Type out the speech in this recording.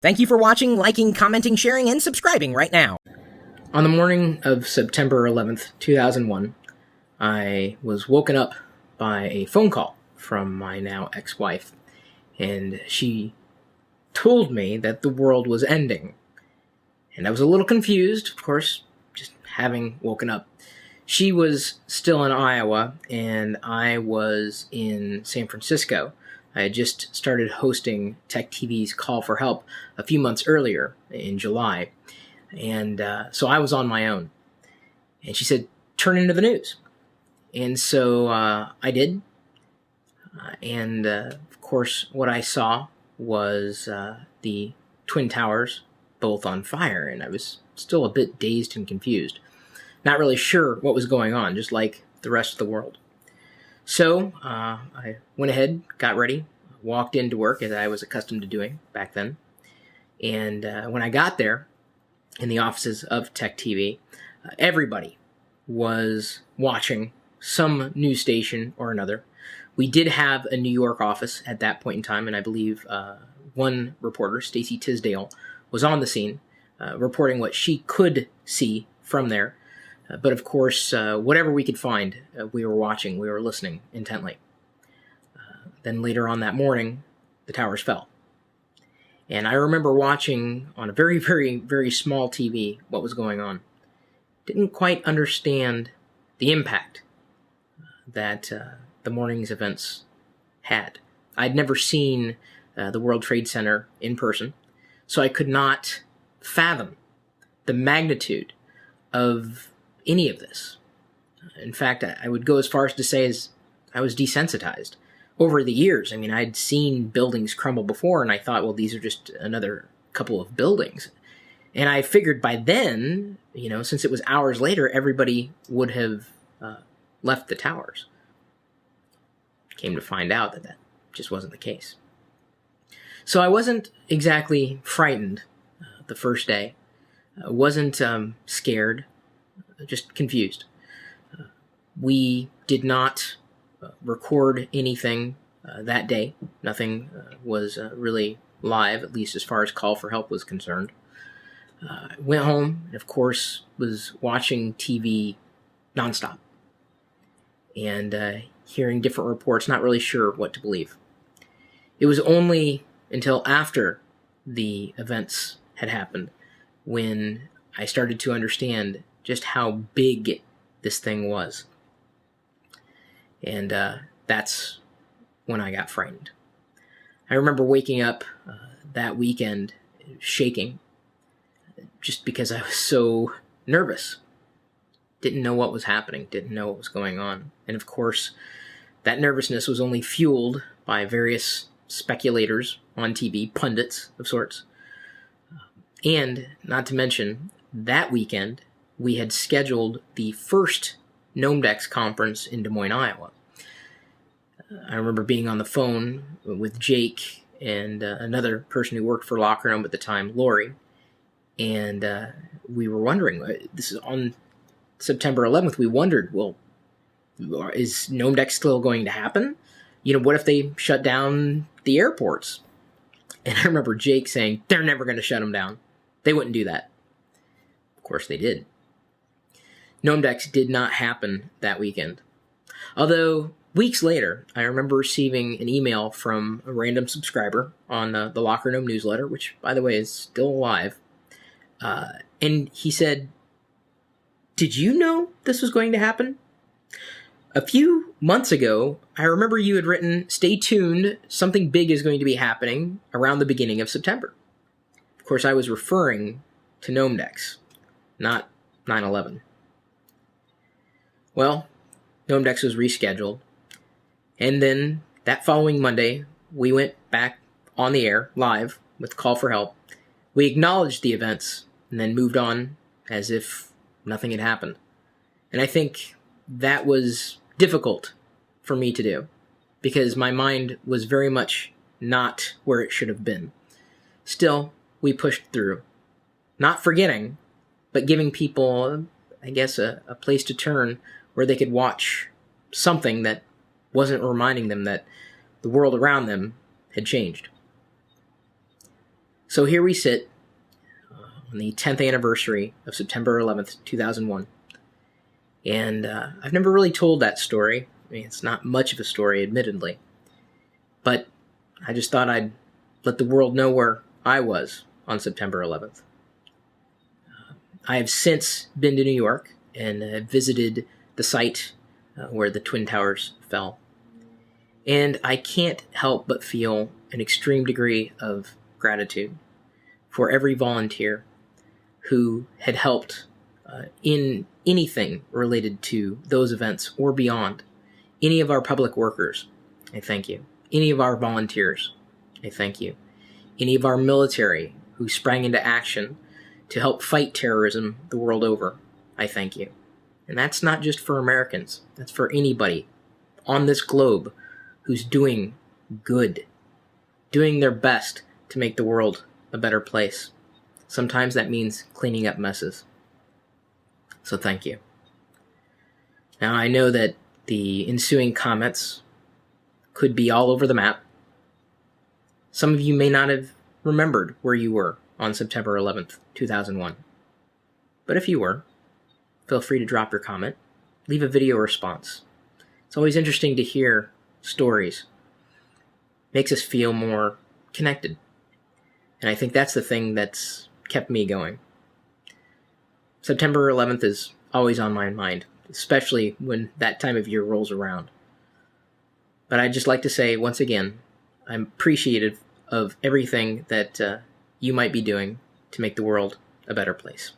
Thank you for watching, liking, commenting, sharing, and subscribing right now. On the morning of September 11th, 2001, I was woken up by a phone call from my now ex-wife, and she told me that the world was ending. And I was a little confused, of course, just having woken up. She was still in Iowa, and I was in San Francisco. I had just started hosting Tech TV's Call for Help a few months earlier in July, and so I was on my own. And she said, turn into the news. And so I did, and of course what I saw was the Twin Towers both on fire, and I was still a bit dazed and confused. Not really sure what was going on, just like the rest of the world. So I went ahead, got ready, walked into work as I was accustomed to doing back then. And when I got there in the offices of Tech TV, everybody was watching some news station or another. We did have a New York office at that point in time, and I believe one reporter, Stacy Tisdale, was on the scene reporting what she could see from there. But of course, whatever we could find, we were watching, we were listening intently. Then later on that morning, the towers fell. And I remember watching on a very, very, very small TV what was going on. Didn't quite understand the impact that the morning's events had. I'd never seen the World Trade Center in person, so I could not fathom the magnitude of any of this. In fact, I would go as far as to say as I was desensitized. Over the years, I mean, I'd seen buildings crumble before, and I thought, well, these are just another couple of buildings. And I figured by then, you know, since it was hours later, everybody would have left the towers. Came to find out that that just wasn't the case. So I wasn't exactly frightened the first day. I wasn't scared, just confused. We did not record anything that day. Nothing was really live, at least as far as Call for Help was concerned. Went home and, of course, was watching TV nonstop and hearing different reports, not really sure what to believe. It was only until after the events had happened when I started to understand just how big this thing was. And that's when I got frightened. I remember waking up that weekend shaking just because I was so nervous. Didn't know what was happening, didn't know what was going on. And of course, that nervousness was only fueled by various speculators on TV, pundits of sorts. And not to mention, that weekend, we had scheduled the first Gnomedex conference in Des Moines, Iowa. I remember being on the phone with Jake and another person who worked for Locker Gnome at the time, Lori, and we were wondering, this is on September 11th, we wondered, well, is Gnomedex still going to happen? You know, what if they shut down the airports? And I remember Jake saying, they're never going to shut them down. They wouldn't do that. Of course they did. Gnomedex did not happen that weekend. Although, weeks later, I remember receiving an email from a random subscriber on the Locker Gnome newsletter, which, by the way, is still alive. And he said, did you know this was going to happen? A few months ago, I remember you had written, stay tuned, something big is going to be happening around the beginning of September. Of course, I was referring to Gnomedex, not 9/11. Well, Gnomedex was rescheduled, and then that following Monday, we went back on the air, live, with Call for Help. We acknowledged the events, and then moved on as if nothing had happened. And I think that was difficult for me to do, because my mind was very much not where it should have been. Still, we pushed through, not forgetting, but giving people, I guess, a place to turn where they could watch something that wasn't reminding them that the world around them had changed. So here we sit on the 10th anniversary of September 11th, 2001. And I've never really told that story. I mean, it's not much of a story, admittedly. But I just thought I'd let the world know where I was on September 11th. I have since been to New York and visited the site where the Twin Towers fell. And I can't help but feel an extreme degree of gratitude for every volunteer who had helped in anything related to those events or beyond. Any of our public workers, I thank you. Any of our volunteers, I thank you. Any of our military who sprang into action to help fight terrorism the world over, I thank you. And that's not just for Americans. That's for anybody on this globe who's doing good, doing their best to make the world a better place. Sometimes that means cleaning up messes. So thank you. Now, I know that the ensuing comments could be all over the map. Some of you may not have remembered where you were on September 11th, 2001. But if you were, feel free to drop your comment, leave a video response. It's always interesting to hear stories. Makes us feel more connected. And I think that's the thing that's kept me going. September 11th is always on my mind, especially when that time of year rolls around. But I'd just like to say, once again, I'm appreciative of everything that you might be doing to make the world a better place.